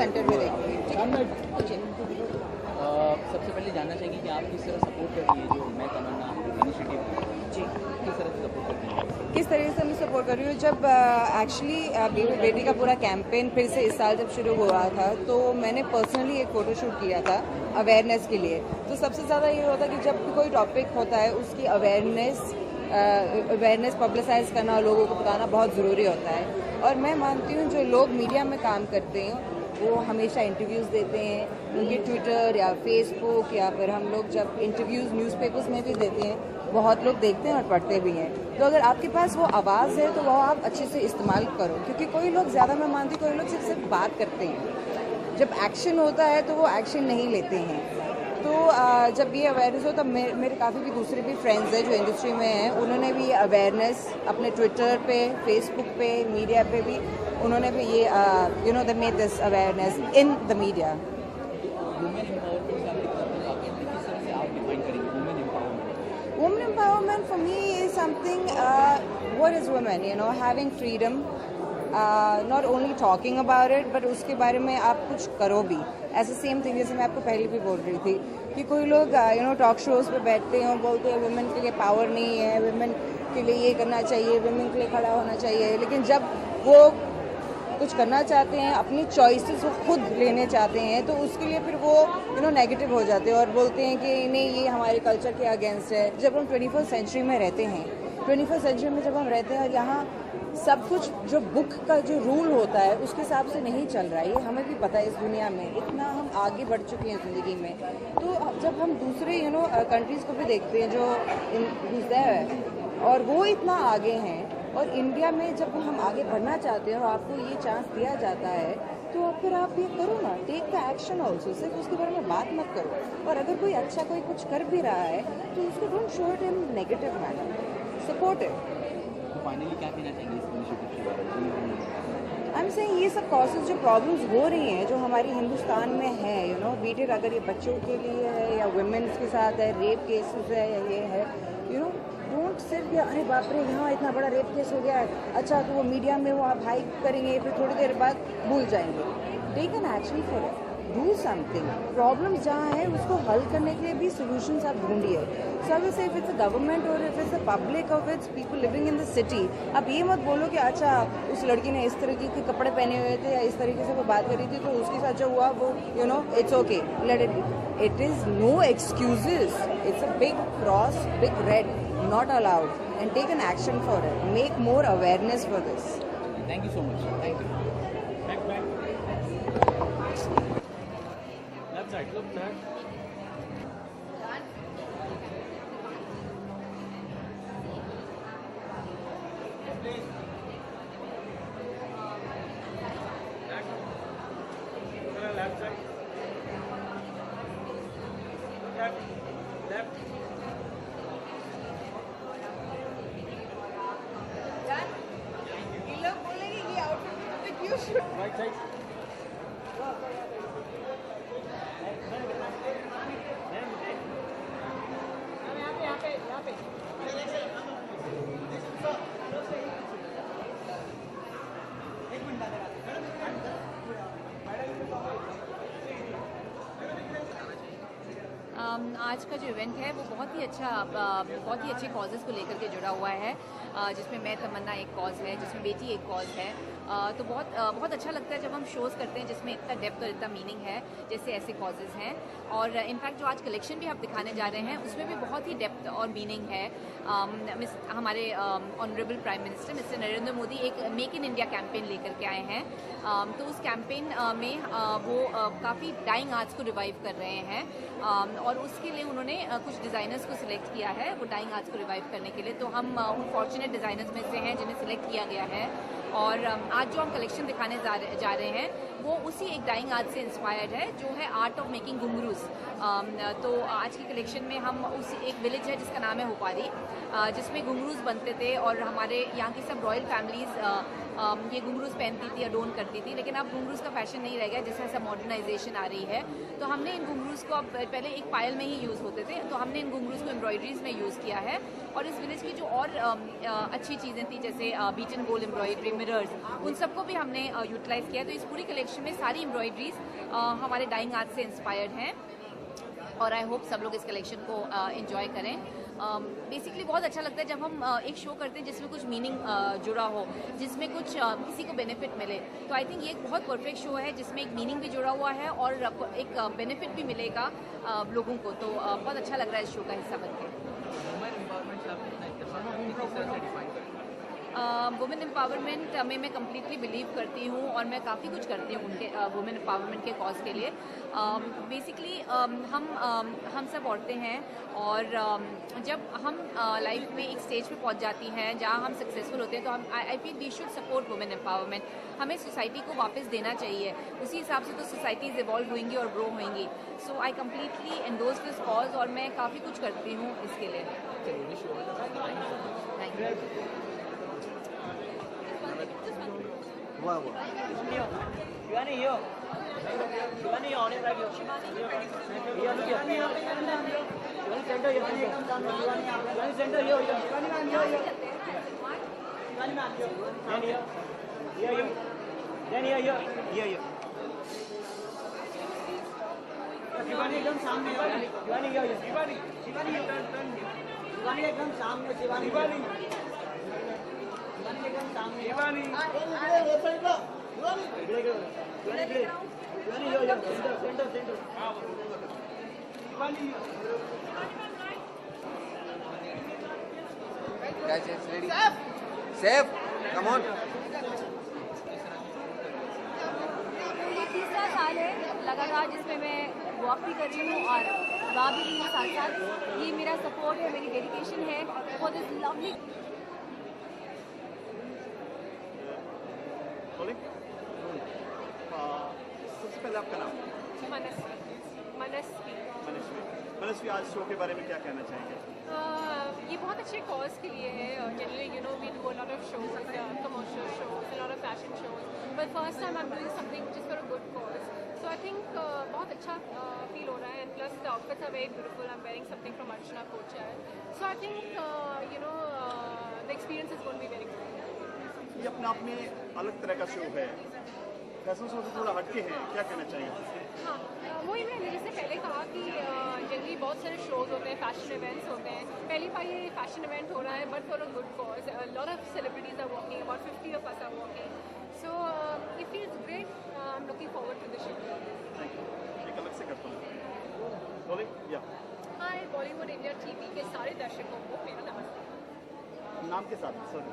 Centre में देखूँगी। सबसे पहले जानना चाहेंगे कि आप किस तरह सपोर्ट कर रही है जो मैं तमन्ना इनिशिएटिव जी, किस तरह से सपोर्ट कर रही है? किस तरीके से मैं सपोर्ट कर रही हूँ, जब एक्चुअली बेटी का पूरा कैंपेन फिर से इस साल जब शुरू हुआ था तो मैंने पर्सनली एक फ़ोटोशूट किया था अवेयरनेस के लिए। तो सबसे ज़्यादा ये होता है कि जब भी कोई टॉपिक होता है उसकी अवेयरनेस पब्लिसाइज करना और लोगों को बताना बहुत ज़रूरी होता है। और मैं मानती हूँ जो लोग मीडिया में काम करते हैं वो हमेशा इंटरव्यूज़ देते हैं, उनके ट्विटर या फेसबुक, या फिर हम लोग जब इंटरव्यूज़ न्यूज़पेपर्स में भी देते हैं, बहुत लोग देखते हैं और पढ़ते भी हैं। तो अगर आपके पास वो आवाज़ है तो वो आप अच्छे से इस्तेमाल करो, क्योंकि कोई लोग ज़्यादा, मैं मानती हूँ कोई लोग सिर्फ बात करते हैं, जब एक्शन होता है तो वो एक्शन नहीं लेते हैं। तो जब ये अवेयरनेस हो तब मेरे काफ़ी भी दूसरे भी फ्रेंड्स हैं जो इंडस्ट्री में हैं, उन्होंने भी ये अवेयरनेस अपने ट्विटर पे, फेसबुक पे, मीडिया पे भी उन्होंने भी ये they made this awareness in the media. Women empowerment का किस तरह से आप डिफाइन करेंगे women empowerment? Women empowerment for me is something, what is women, having freedom, not only talking about it, but उसके बारे में आप कुछ करो भी। ऐसा सेम थिंग जैसे मैं आपको पहले भी बोल रही थी कि कोई लोग टॉक शोज पे बैठते हैं और बोलते हैं वुमेन के लिए पावर नहीं है, वुमेन के लिए ये करना चाहिए, वुमेन के लिए खड़ा होना चाहिए, लेकिन जब वो कुछ करना चाहते हैं, अपनी चॉइसेस वो खुद लेने चाहते हैं, तो उसके लिए फिर वो नेगेटिव हो जाते हैं और बोलते हैं कि नहीं ये हमारे कल्चर के अगेंस्ट है। जब हम 21st सेंचुरी में रहते हैं, 21st सेंचुरी में जब हम रहते हैं और यहाँ सब कुछ जो बुक का जो रूल होता है उसके हिसाब से नहीं चल रहा है, ये हमें भी पता है। इस दुनिया में इतना हम आगे बढ़ चुके हैं ज़िंदगी में, तो जब हम दूसरे कंट्रीज़ को भी देखते हैं जो है और वो इतना आगे हैं, और इंडिया में जब हम आगे बढ़ना चाहते हैं और आपको ये चांस दिया जाता है तो फिर आप ये करो ना, टेक द एक्शन ऑल्सो। सिर्फ उसके बारे में बात मत करो, और अगर कोई अच्छा कोई कुछ कर भी रहा है तो उसको don't show it in negative manner, support it. तो फाइनली क्या कहना चाहेंगे इस इनिशिएटिव के बारे में? आई एम सेइंग ये सब कॉजेज जो प्रॉब्लम्स हो रही हैं जो हमारी हिंदुस्तान में है, बीट इट, अगर ये बच्चों के लिए है या वुमेन्स के साथ है, रेप केसेस है या ये है, डोंट सिर्फ अरे बाप रे यहाँ इतना बड़ा रेप केस हो गया है, अच्छा तो वो मीडिया में वो आप हाइप करेंगे, फिर थोड़ी देर बाद भूल जाएंगे। Take an action for it, do something. Problems जहाँ है उसको हल करने के लिए भी सोल्यूशंस आप ढूंढिए। सो आई से इफ इट्स अ गवर्नमेंट और इफ इट्स अ पब्लिक और it's people living in the city, आप ये मत बोलो कि अच्छा उस लड़की ने इस तरीके के कपड़े पहने हुए थे या इस तरीके से वो बात कर रही थी तो उसके साथ जो हुआ वो it's okay, let it be. It is no excuses, it's a big cross, big red, not allowed, and take an action for it. Make more awareness for this. Thank you so much. Thank you. Left side, look back. Left side. Left. Right side. आज का जो event है वो बहुत ही अच्छे causes को लेकर के जुड़ा हुआ है, जिसमें मैं तमन्ना एक कॉज है, जिसमें बेटी एक कॉज है। तो बहुत अच्छा लगता है जब हम शोज़ करते हैं जिसमें इतना डेप्थ और इतना मीनिंग है, जैसे ऐसे कॉजेज़ हैं। और इनफैक्ट जो आज कलेक्शन भी आप दिखाने जा रहे हैं उसमें भी बहुत ही डेप्थ और मीनिंग है। हमारे honourable prime minister mister Narendra Modi एक मेक इन इंडिया कैंपेन लेकर के आए हैं। तो उस कैंपेन में वो काफ़ी डाइंग आर्ट्स को रिवाइव कर रहे हैं, और उसके लिए उन्होंने कुछ डिज़ाइनर्स को सिलेक्ट किया है वो डाइंग आर्ट्स को रिवाइव करने के लिए। तो हम उन फॉर्चुनेट डिज़ाइनर्स में से हैं जिन्हें सिलेक्ट किया गया है। और आज जो हम कलेक्शन दिखाने जा रहे हैं वो उसी एक डाइंग आर्ट से इंस्पायर्ड है जो है आर्ट ऑफ मेकिंग घुंघरूज। तो आज की कलेक्शन में हम उसी एक विलेज है जिसका नाम है होपारी, जिसमें घुंघरूज बनते थे और हमारे यहाँ की सब रॉयल फैमिलीज़ ये घुंघरूज पहनती थी, अडोन करती थी। लेकिन अब घुंघरूज का फैशन नहीं रह गया, जैसे ऐसा मॉडर्नाइजेशन आ रही है। तो हमने इन घुंघरूज को, अब पहले एक पायल में ही यूज़ होते थे, तो हमने इन घुंघरूज को एम्ब्रॉयडरीज में यूज़ किया है। और इस विलेज की जो और अच्छी चीज़ें थी, जैसे बीटन गोल्ड एम्ब्रॉयडरी, मिरर्स, उन सबको भी हमने यूटिलाइज किया। तो इस पूरी कलेक्शन में सारी एम्ब्रॉयडरीज हमारे डाइंग आर्ट से इंस्पायर्ड हैं और आई होप सब लोग इस कलेक्शन को एंजॉय करें। बेसिकली बहुत अच्छा लगता है जब हम एक शो करते हैं जिसमें कुछ मीनिंग जुड़ा हो, जिसमें कुछ किसी को बेनिफिट मिले। तो आई थिंक ये एक बहुत परफेक्ट शो है जिसमें एक मीनिंग भी जुड़ा हुआ है और एक बेनिफिट भी मिलेगा लोगों को। तो बहुत अच्छा लग रहा है इस शो का हिस्सा बनकर। वुमेन एम्पावरमेंट से आप कितना किस तरह से डिफाइन करें? वुमेन एम्पावरमेंट में मैं कम्प्लीटली बिलीव करती हूँ और मैं काफ़ी कुछ करती हूँ उनके वुमेन एम्पावरमेंट के कॉज के लिए। बेसिकली हम सब औरतें हैं और जब हम लाइफ में एक स्टेज पे पहुँच जाती हैं जहाँ हम सक्सेसफुल होते हैं तो हम I feel we should support women empowerment. हमें सोसाइटी को वापस देना चाहिए, उसी हिसाब से तो सोसाइटीज इवॉल्व होंगी और ग्रो होंगी। So I completely endorse this cause और मैं काफ़ी कुछ करती हूँ इसके लिए। Thank you. Shivani here. Shivani on it right here. Here, look here. Shivani center here. Shivani center here. Shivani ma'am here. Shivani ma'am here. Then here. Here. Then here. Here. Shivani एकदम सामने शिवानी शिवानी शिवानी शिवानी एकदम सामने शिवानी शिवानी एकदम सामने Shivani centre Shivani Guys, it's ready. Safe. Come on. ये तीसरा साल है लगातार जिसमें मैं वॉक भी कर रही हूँ और गा भी रही हूँ साथ साथ। ये मेरा सपोर्ट है, मेरी डेडिकेशन है फॉर दिस लवली। सबसे पहले आपका नाम? मनस्वी, आज शो के बारे में क्या कहना चाहेंगे? ये बहुत अच्छे कॉज के लिए है। Generally you know we do a lot of shows, commercial shows, a lot of fashion shows, but first time I am doing something which is for a good cause. So I think बहुत अच्छा feel हो रहा है and plus the outfits are very beautiful. I am wearing something from Archana Kochhar. So I think you know the experience is going to be very good. ये अपने आप में अलग तरह का शो है, फैशन शो से थोड़ा हटके है, क्या कहना चाहिए? हाँ, वही मैंने जैसे पहले कहा कि जनरली बहुत सारे शोज होते हैं, फैशन इवेंट्स होते हैं। पहली बार ये फैशन इवेंट हो रहा है but for a good cause. Lot of celebrities are walking, about 50 of us are walking. So it feels great. I am looking forward to the show. Thank you. एक अलग से करता हूँ। बोले या हाय बॉलीवुड इंडिया टीवी के सारे दर्शकों को मेरा नमस्ते। नाम के साथ सर?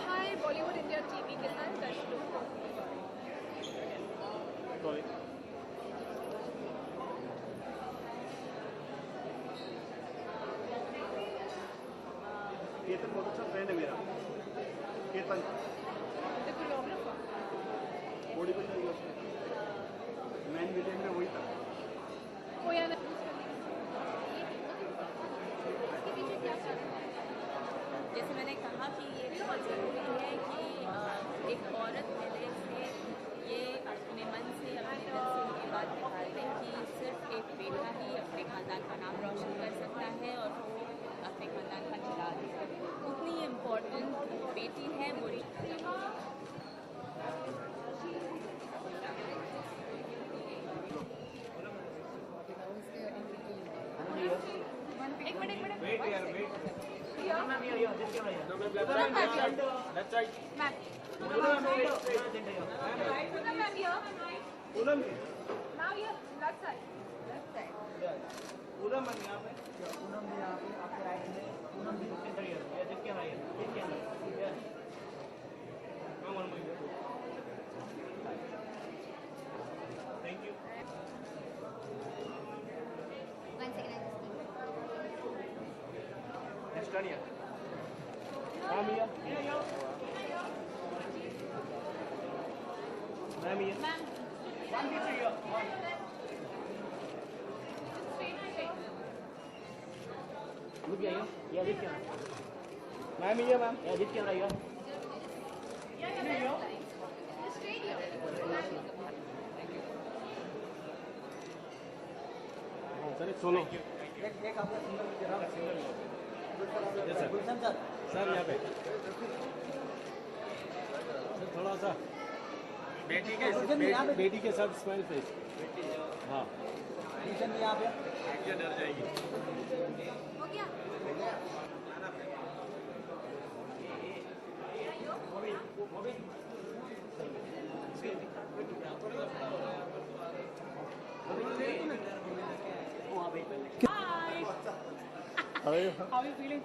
हाय बॉलीवुड इंडिया टीवी के साथ दर्शकों को। बोले केतन बहुत अच्छा फ्रेंड है मेरा। Ketan the choreographer. Body builder ही उसमें मैन विलेन में वही था। वो या जैसे मैंने कहा कि ये बहुत ज़रूरी है कि एक औरत पहले से ये अपने मन से अपने दिल से ये बात निकाल दे कि सिर्फ एक बेटा ही अपने खानदान का नाम रोशन कर सकता है और वो अपने खानदान का चिराग है। उतनी इम्पोर्टेंट बेटी है वो। एक मिनट वेट यार wait. Ma'am here here this camera here. No ma'am left side. Ma'am Ma'am center here. Ma'am here Poonam now here left side. Poonam ma'am यहाँ पे पूनम भी यहाँ पे आपके राइट में। पूनम भी center here. Yeah this camera here. This camera. Yes. Come on here. Thank you. Next turn here. Ma'am here. Ma'am here. One picture here. Look here. Yeah, this camera. Ma'am here, ma'am. Yeah, this camera here. Sir, solo. एक आपका single गुलशन sir. Sir यहाँ पे थोड़ा सा बेटी के साथ smile face. हाँ डर जाएगी। हो गया? How are you? How are you feeling?